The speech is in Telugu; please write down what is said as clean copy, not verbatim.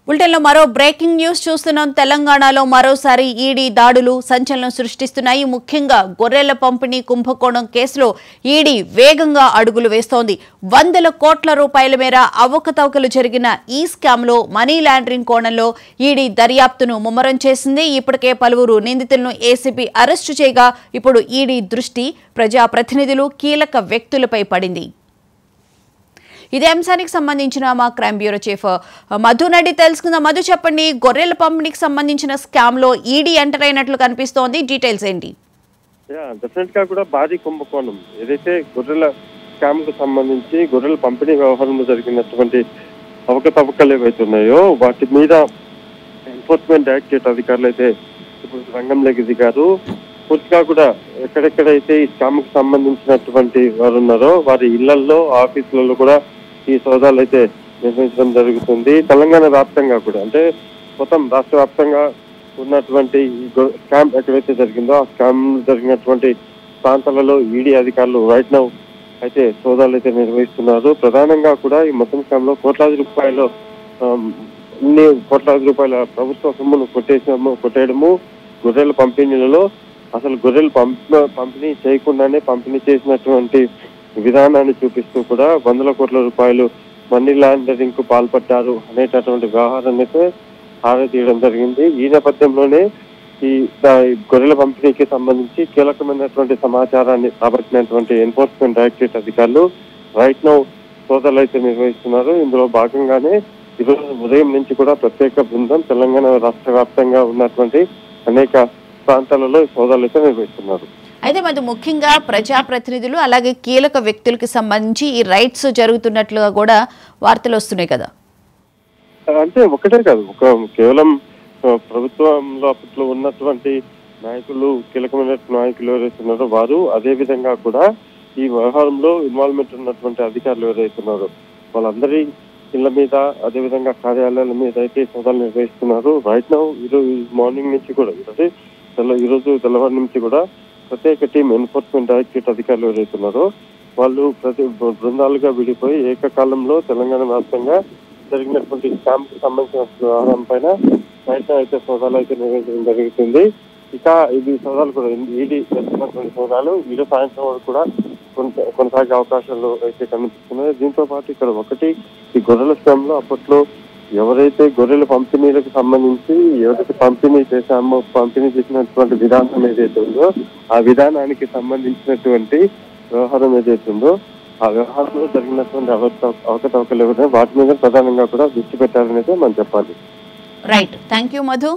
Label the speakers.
Speaker 1: బులెటిన్లో మరో బ్రేకింగ్ న్యూస్ చూస్తున్నాం. తెలంగాణలో మరోసారి ఈడీ దాడులు సంచలనం సృష్టిస్తున్నాయి. ముఖ్యంగా గొర్రెల పంపిణీ కుంభకోణం కేసులో ఈడీ వేగంగా అడుగులు వేస్తోంది. వందల కోట్ల రూపాయల మేర అవకతవకలు జరిగిన ఈ స్కామ్లో మనీ లాండరింగ్ కోణంలో ఈడీ దర్యాప్తును ముమ్మరం చేసింది. ఇప్పటికే పలువురు నిందితులను ఏసీబీ అరెస్టు చేయగా ఇప్పుడు ఈడీ దృష్టి ప్రజాప్రతినిధులు, కీలక వ్యక్తులపై పడింది. ఇదే అంశానికి సంబంధించిన మా క్రైమ్ బ్యూరో చీఫ్ మధు నడి తెలుసుకుందాం. మధు, చెప్పండి, గొర్రెల పంపిణీకి సంబంధించిన స్కామ్ లో ఈడీ ఎంటర్ అయినట్లు కనిపిస్తోంది. డీటెయిల్స్ ఏంటి?
Speaker 2: డెఫినెట్ గా కూడా భారీ కుంభకోణం ఏదైతే గొర్రెల స్కామ్ కు సంబంధించి గొర్రెల పంపిణీ వ్యవహారంలో జరిగినటువంటి అవకతవకలు ఏవైతున్నాయో వాటి మీద ఎన్ఫోర్స్మెంట్ డైరెక్టరేట్ అధికారులు అయితే ఇప్పుడు రంగంలోకి దిగారు. పూర్తిగా కూడా ఎక్కడెక్కడైతే ఈ స్కామ్ కు సంబంధించినటువంటి వారు ఉన్నారో వారి ఇళ్లలో, ఆఫీసులలో కూడా ఈ సోదాలు అయితే నిర్వహించడం జరుగుతుంది. తెలంగాణ వ్యాప్తంగా కూడా, అంటే మొత్తం రాష్ట్ర వ్యాప్తంగా ఉన్నటువంటి స్కామ్ ఎక్కడైతే జరిగిందో ఆ స్కామ్ జరిగినటువంటి ప్రాంతాలలో ఈడీ అధికారులు రైట్ నౌ అయితే సోదాలు అయితే నిర్వహిస్తున్నారు. ప్రధానంగా కూడా ఈ మొత్తం స్కామ్ లో కోట్లాది రూపాయల ప్రభుత్వ సొమ్మును కొట్టేయడము, గొర్రెల పంపిణీలలో అసలు గొర్రెలు పంపిణీ చేయకుండానే పంపిణీ చేసినటువంటి విధానాన్ని చూపిస్తూ కూడా వందల కోట్ల రూపాయలు మనీ లాండరింగ్ కు పాల్పడ్డారు అనేటటువంటి వ్యవహారాన్ని అయితే ఆరాతీయడం జరిగింది. ఈ నేపథ్యంలోనే ఈ గొర్రెల పంపిణీకి సంబంధించి కీలకమైనటువంటి సమాచారాన్ని రాబట్టినటువంటి ఎన్ఫోర్స్మెంట్ డైరెక్టరేట్ అధికారులు రైట్ నౌ సోదాలు అయితే నిర్వహిస్తున్నారు. ఇందులో భాగంగానే ఈరోజు ఉదయం నుంచి కూడా ప్రత్యేక బృందం తెలంగాణ రాష్ట్ర వ్యాప్తంగా ఉన్నటువంటి అనేక ప్రాంతాలలో సోదాలు అయితే నిర్వహిస్తున్నారు.
Speaker 1: అయితే మరి ముఖ్యంగా ప్రజాప్రతినిధులు అలాగే కీలక వ్యక్తులకి సంబంధించి ఈ రైట్స్ జరుగుతున్నట్లుగా కూడా వార్తలు వస్తున్నాయి కదా?
Speaker 2: అంటే ఒకటే కాదు, కేవలం ప్రభుత్వంలో అప్పట్లో ఉన్నటువంటి నాయకులు, కీలకమైన నాయకులు ఎవరైతున్నారో వారు, అదే విధంగా కూడా ఈ వ్యవహారంలో ఇన్వాల్వ్మెంట్ ఉన్నటువంటి అధికారులు ఎవరైతున్నారో వాళ్ళందరి ఇళ్ల మీద, అదేవిధంగా కార్యాలయాల మీద అయితే సోదాలు నిర్వహిస్తున్నారు. రైట్ నౌ ఈరోజు మార్నింగ్ నుంచి కూడా, ఈరోజు తెల్లవారి నుంచి కూడా ప్రత్యేక టీం ఎన్ఫోర్స్మెంట్ డైరెక్టరేట్ అధికారులు ఎవరైతున్నారో వాళ్ళు ప్రతి బృందాలుగా విడిపోయి ఏకకాలంలో తెలంగాణ వ్యాప్తంగా జరిగినటువంటి స్కామ్ కు సంబంధించిన వ్యవహారం పైన రైట్ నౌ అయితే సోదాలు అయితే నిర్వహించడం జరుగుతుంది. ఇక ఇది సోదాలు కూడా ఈడీ చేస్తున్నటువంటి సోదాలు ఈరోజు సాయంత్రం వరకు కూడా కొనసాగే అవకాశాలు అయితే కనిపిస్తున్నాయి. దీంతో పాటు ఇక్కడ ఒకటి, ఈ గొర్రెల స్కామ్ లో అప్పట్లో ఎవరైతే గొర్రెల పంపిణీలకు సంబంధించి ఎవరైతే పంపిణీ చేసినటువంటి విధానం ఏదైతే ఉందో ఆ విధానానికి సంబంధించినటువంటి వ్యవహారం ఏదైతే ఉందో ఆ వ్యవహారంలో జరిగినటువంటి అవకతవకలు ఎవరైనా వాటి మీద ప్రధానంగా కూడా దృష్టి పెట్టారని అయితే మనం చెప్పాలి.
Speaker 1: Right, thank you Madhu.